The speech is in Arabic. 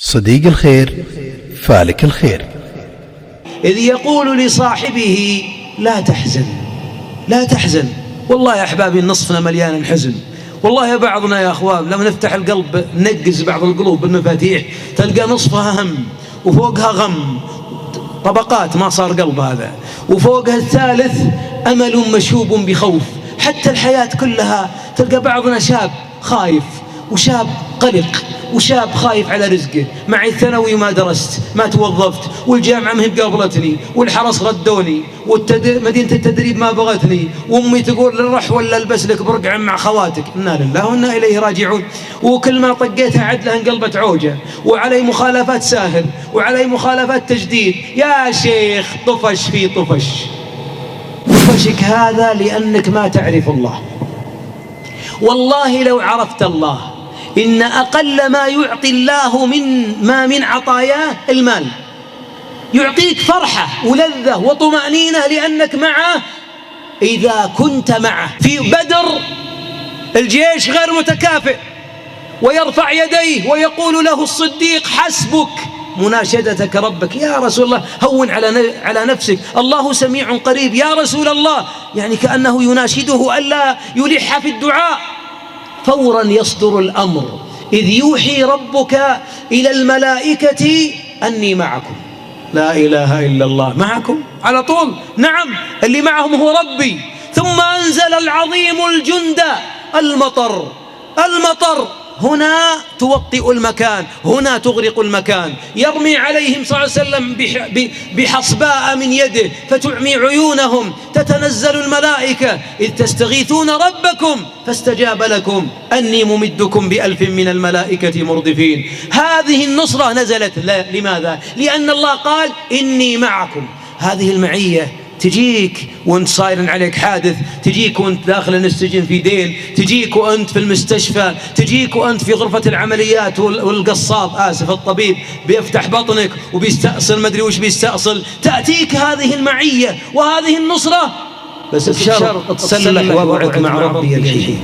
صديق الخير فالك الخير. إذ يقول لصاحبه لا تحزن لا تحزن. والله يا أحبابي نصفنا مليان حزن، والله يا بعضنا يا أخوان لما نفتح القلب ننقز بعض القلوب بالمفاتيح تلقى نصفها هم وفوقها غم، طبقات ما صار قلب هذا، وفوقها الثالث أمل مشوب بخوف. حتى الحياة كلها تلقى بعضنا شاب خايف وشاب قلق وشاب خايف على رزقه، مع الثانوي ما درست ما توظفت، والجامعة ما هي قابلتني، والحرس ردوني، ومدينة التدريب ما بغتني، وأمي تقول للرح ولا البس لك برقع مع خواتك. إنا لله وإنا إليه راجعون. وكل ما طقيتها عدلها انقلبت عوجة، وعلي مخالفات ساهل وعلي مخالفات تجديد. يا شيخ طفش في طفش، طفشك هذا لأنك ما تعرف الله. والله لو عرفت الله إن أقل ما يعطي الله من عطاياه المال، يعطيك فرحة ولذة وطمأنينة لأنك معه. إذا كنت معه في بدر الجيش غير متكافئ ويرفع يديه ويقول له الصديق حسبك مناشدتك ربك. يا رسول الله هون على نفسك، الله سميع قريب. يا رسول الله، يعني كأنه يناشده ألا يلح في الدعاء. فورا يصدر الأمر إذ يوحي ربك إلى الملائكة أني معكم. لا إله إلا الله، معكم على طول. نعم، اللي معهم هو ربي. ثم أنزل العظيم الجند المطر هنا توطئ المكان، هنا تغرق المكان. يرمي عليهم صلى الله عليه وسلم بحصباء من يده فتعمي عيونهم. تتنزل الملائكة إذ تستغيثون ربكم فاستجاب لكم أني ممدكم ب1000 من الملائكة مردفين. هذه النصرة نزلت لماذا؟ لأن الله قال إني معكم. هذه المعية تجيك وانت صاير عليك حادث، تجيك وانت داخل السجن في دين، تجيك وانت في المستشفى، تجيك وانت في غرفة العمليات والقصاب الطبيب بيفتح بطنك وبيستأصل ما ادري وش بيستأصل. تأتيك هذه المعية وهذه النصرة، بس بشرط تسلح وضعك مع ربي الحين.